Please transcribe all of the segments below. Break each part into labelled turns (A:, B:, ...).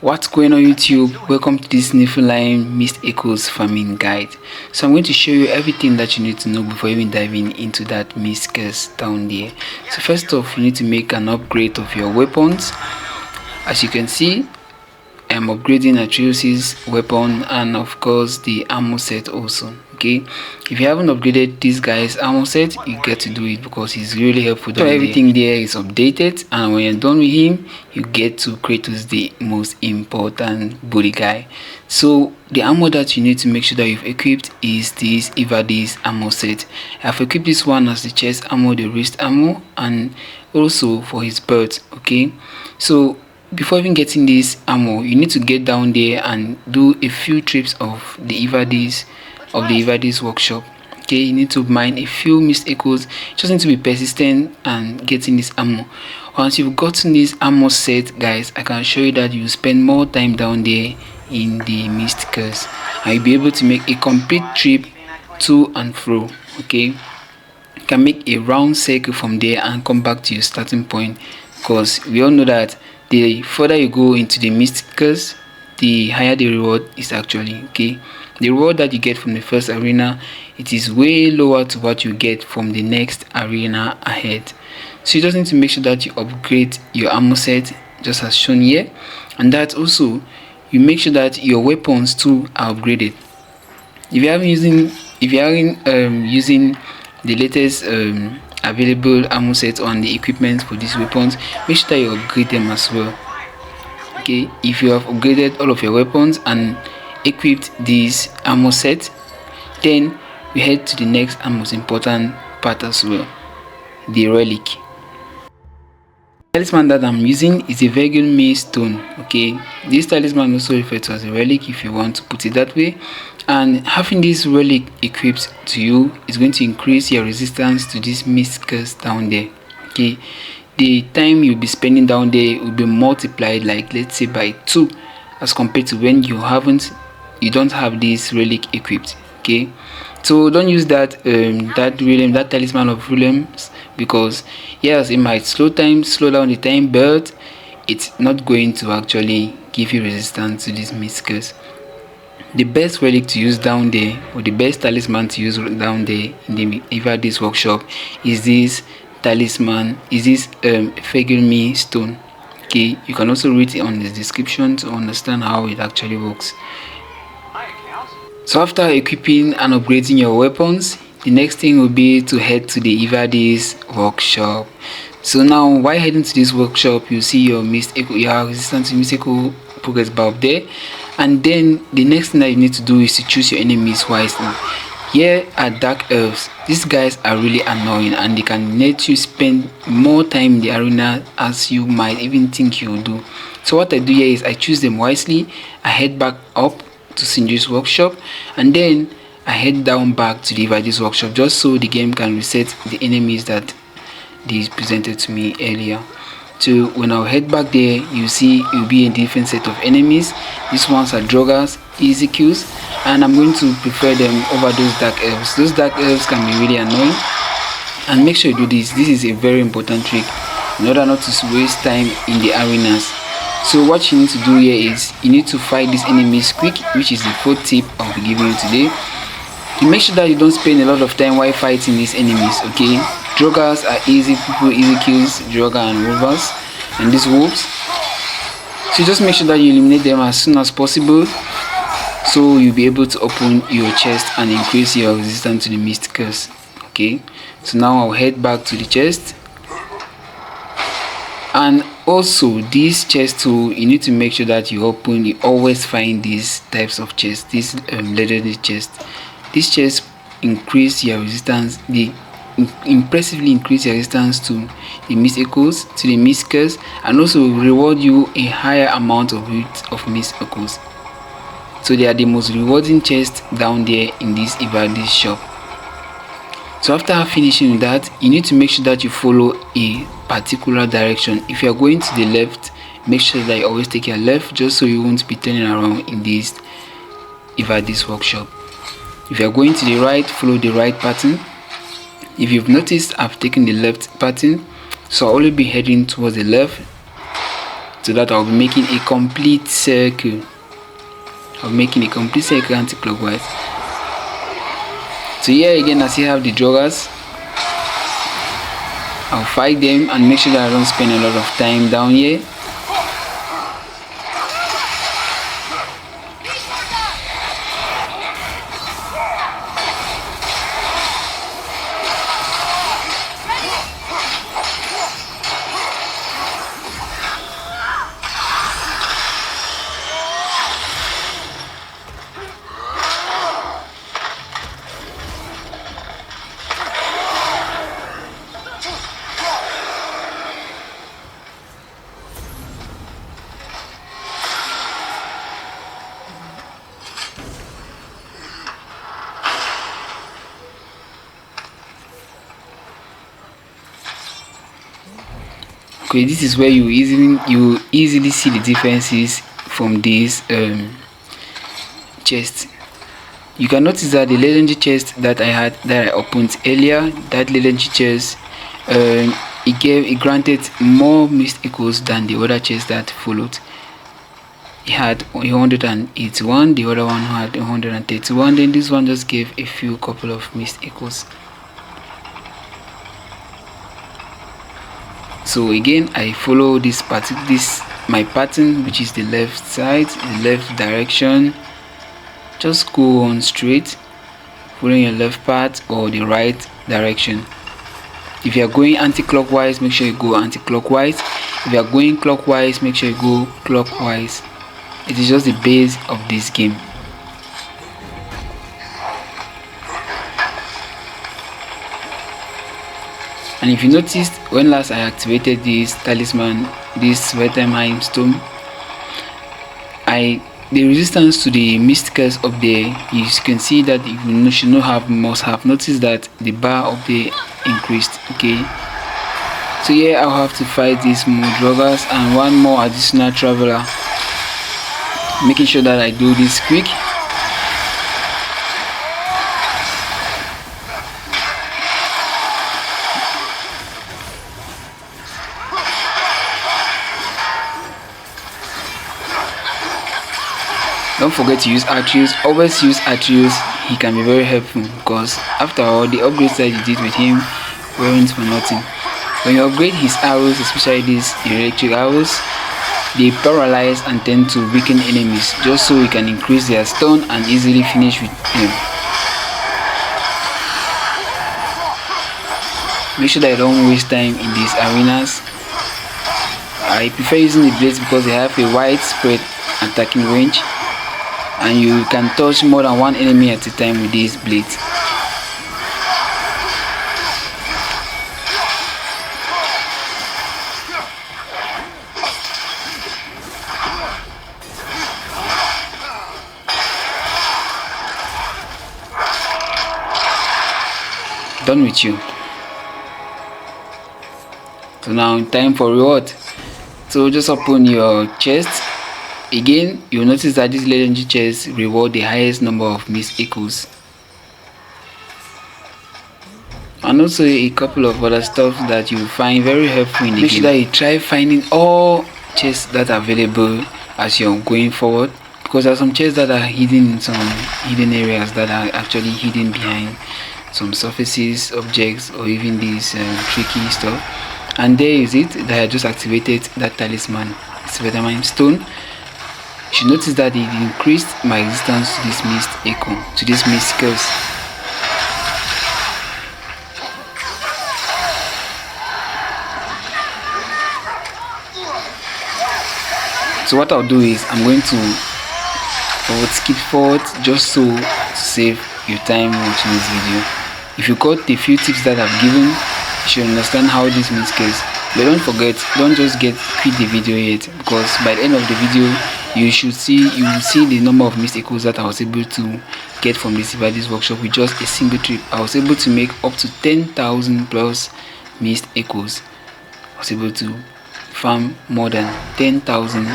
A: What's going on YouTube? Welcome to this Niflheim Mist Echoes farming guide. So I'm going to show you everything that you need to know before even diving into that mist curse down there. So first off, you need to make an upgrade of your weapons. As you can see, I'm upgrading Atreus's weapon and of course the ammo set also. Okay, if you haven't upgraded this guy's ammo set, you get to do it because he's really helpful. So everything there is updated, and when you're done with him, you get to Kratos, the most important booty guy. So the ammo that you need to make sure that you've equipped is this Ivaldi's ammo set. I've equipped this one as the chest ammo, the wrist ammo, and also for his belt. Okay, so before even getting this ammo, you need to get down there and do a few trips of the Ivaldi's workshop. Okay, you need to mine a few mist echoes. You just need to be persistent and getting this ammo. Once you've gotten this ammo set, guys, I can show you that you spend more time down there in the mist curse, and you'll be able to make a complete trip to and fro. Okay, you can make a round circle from there and come back to your starting point, because we all know that the further you go into the mist curse, the higher the reward is actually. Okay, the reward that you get from the first arena, it is way lower to what you get from the next arena ahead. So you just need to make sure that you upgrade your ammo set just as shown here, and that also you make sure that your weapons too are upgraded. If you aren't using the latest available ammo set on the equipment for these weapons, make sure that you upgrade them as well. Okay, if you have upgraded all of your weapons and equipped this ammo set, then we head to the next and most important part as well, the relic. The talisman that I'm using is a Virgin stone. Okay, this talisman also referred to as a relic if you want to put it that way, and having this relic equipped to you is going to increase your resistance to this mist curse down there. Okay, the time you'll be spending down there will be multiplied, like let's say by 2, as compared to when you don't have this relic equipped. Okay, so don't use that talisman of realms, because yes, it might slow down the time, but it's not going to actually give you resistance to this mist curse. The best relic to use down there, or the best talisman to use down there in the Ivaldi's workshop, is this talisman, is this Fegilmi stone. Okay, you can also read it on the description to understand how it actually works. So after equipping and upgrading your weapons, the next thing will be to head to the Ivaldi's workshop. So now, while heading to this workshop, you see your resistance to mist echo progress bar up there, and then the next thing that you need to do is to choose your enemies wisely. Here are dark elves. These guys are really annoying, and they can let you spend more time in the arena as you might even think you will do. So what I do here is I choose them wisely. I head back up to Sindri's workshop, and then I head down back to the Ivaldi's workshop, just so the game can reset the enemies that they presented to me earlier. So when I head back there, you see it will be a different set of enemies. These ones are Drogas, easy kills, and I'm going to prefer them over those dark elves. Those dark elves can be really annoying, and make sure you do this. This is a very important trick in order not to waste time in the arenas. So what you need to do here is you need to fight these enemies quick, which is the 4th tip I'll be giving you today. You make sure that you don't spend a lot of time while fighting these enemies. Okay, Drogas are easy kills, Droga and Rovers, and these wolves. So just make sure that you eliminate them as soon as possible, so you'll be able to open your chest and increase your resistance to the mist curse. Okay, so now I'll head back to the chest. And also this chest too, you need to make sure that you always find these types of chests, this legendary chest. This chest increase your resistance, impressively increase your resistance to the mist echoes, to the mist curse, and also reward you a higher amount of mist echoes. So they are the most rewarding chests down there in this Ivaldi's shop. So after finishing with that, you need to make sure that you follow a particular direction. If you are going to the left, make sure that you always take your left, just so you won't be turning around in this Ivaldi's workshop. If you are going to the right, follow the right pattern. If you've noticed, I've taken the left pattern, so I'll only be heading towards the left so that I'll be making a complete circle. I'll be making a complete circle anti-clockwise. So here again, I still have the joggers. I'll fight them and make sure that I don't spend a lot of time down here. Okay, this is where you easily see the differences from this chest. You can notice that the legendary chest that I opened earlier, that legendary chest, it granted more missed echoes than the other chest that followed. It had 181, the other one had 131. Then this one just gave a couple of missed echoes. So again, I follow my pattern, which is the left side, the left direction. Just go on straight, following your left path or the right direction. If you are going anti-clockwise, make sure you go anti-clockwise. If you are going clockwise, make sure you go clockwise. It is just the base of this game. And if you noticed, when last I activated this talisman, this Niflheim stone, the resistance to the mist curse up there, you can see that you must have noticed that the bar up there increased. Okay, so here I'll have to fight these more joggers and one more additional traveler, making sure that I do this quick. Don't forget to use Atreus. Always use Atreus. He can be very helpful because after all the upgrades that you did with him weren't for nothing. When you upgrade his arrows, especially these electric arrows, they paralyze and tend to weaken enemies, just so you can increase their stun and easily finish with them. Make sure that you don't waste time in these arenas. I prefer using the blades because they have a widespread attacking range, and you can touch more than one enemy at a time with these blades. Done with you. So now time for reward. So just open your chest. Again, you'll notice that this legendary chest reward the highest number of missed echoes, and also a couple of other stuff that you find very helpful in the game. Make sure that you try finding all chests that are available as you're going forward, because there are some chests that are hidden in some hidden areas that are actually hidden behind some surfaces, objects, or even these tricky stuff. And there is it that I just activated that talisman, Niflheim stone. You should notice that it increased my resistance to this mist echo, to this mist curse. So what I'll do is I'm going to skip forward just so to save your time watching this video. If you got the few tips that I've given, you should understand how this mist curse. But don't forget, don't just quit the video yet, because by the end of the video you will see the number of missed echoes that I was able to get from this Ivaldi's workshop with just a single trip. I was able to make up to 10,000 plus missed echoes. I was able to farm more than 10,000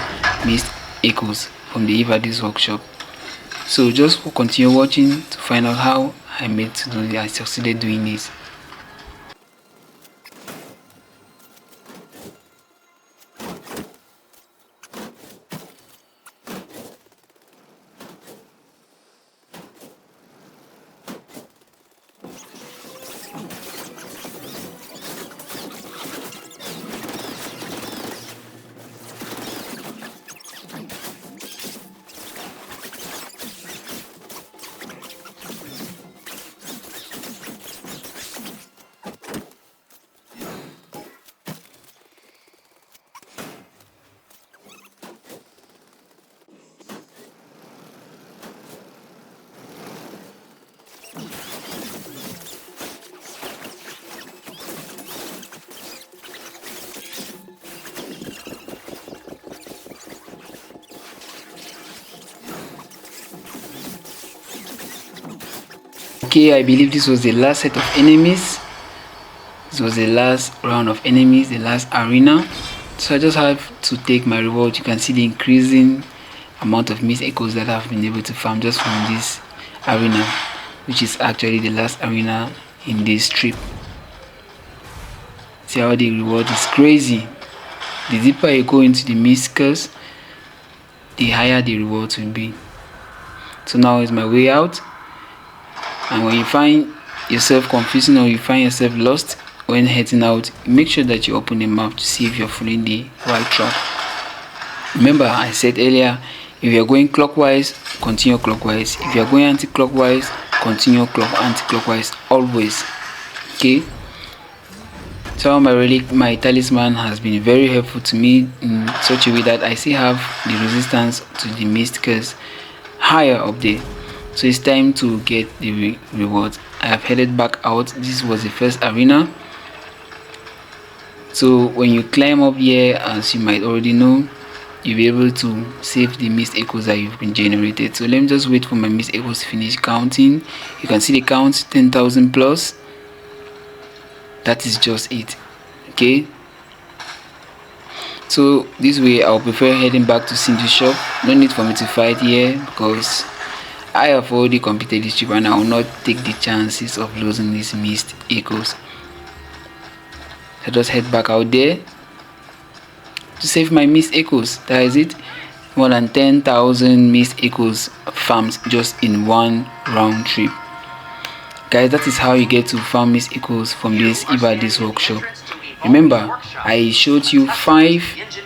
A: missed echoes from the Ivaldi's workshop. So just continue watching to find out how I succeeded doing this. Okay, I believe this was the last set of enemies. This was the last round of enemies, the last arena. So I just have to take my reward. You can see the increasing amount of missed echoes that I've been able to farm just from this arena, which is actually the last arena in this trip. See how the reward is crazy. The deeper you go into the missed curse, the higher the rewards will be. So now is my way out. And when you find yourself confusing or you find yourself lost when heading out, make sure that you open the map to see if you're following the right track. Remember, I said earlier, if you're going clockwise, continue clockwise. If you're going anti-clockwise, continue anti-clockwise always. Okay. So my talisman has been very helpful to me in such a way that I still have the resistance to the mist curse higher up there. So it's time to get the rewards. I have headed back out. This was the first arena. So when you climb up here, as you might already know, you'll be able to save the missed echoes that you've been generated. So let me just wait for my missed echoes to finish counting. You can see the count 10,000 plus. That is just it. Okay, so this way I'll prefer heading back to Cindy shop. No need for me to fight here because I have already completed this trip and I will not take the chances of losing these missed echoes. So just head back out there to save my missed echoes. That is it. More than 10,000 missed echoes farmed just in one round trip. Guys, that is how you get to farm missed echoes from this Ivaldi's workshop. Remember, I showed you 5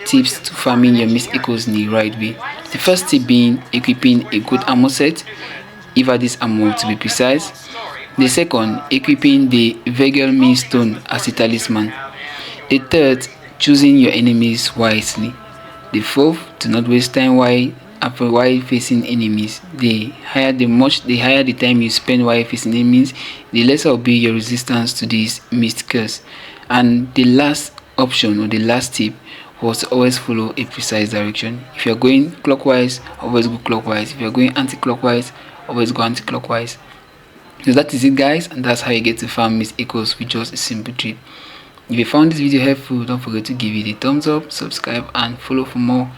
A: tips to farming your missed echoes in the right way. The first tip being equipping a good armor set, Ivaldi's armor to be precise. The second, equipping the Vegel Millstone as a talisman. The third, choosing your enemies wisely. The fourth, do not waste time while facing enemies. The higher the time you spend while facing enemies, the lesser will be your resistance to this mist curse. And the last option or the last tip was to always follow a precise direction. If you're going clockwise, always go clockwise. If you're going anti-clockwise, always go anti-clockwise. So that is it, guys, and that's how you get to farm mist echoes with just a simple trip. If you found this video helpful, don't forget to give it a thumbs up, subscribe and follow for more.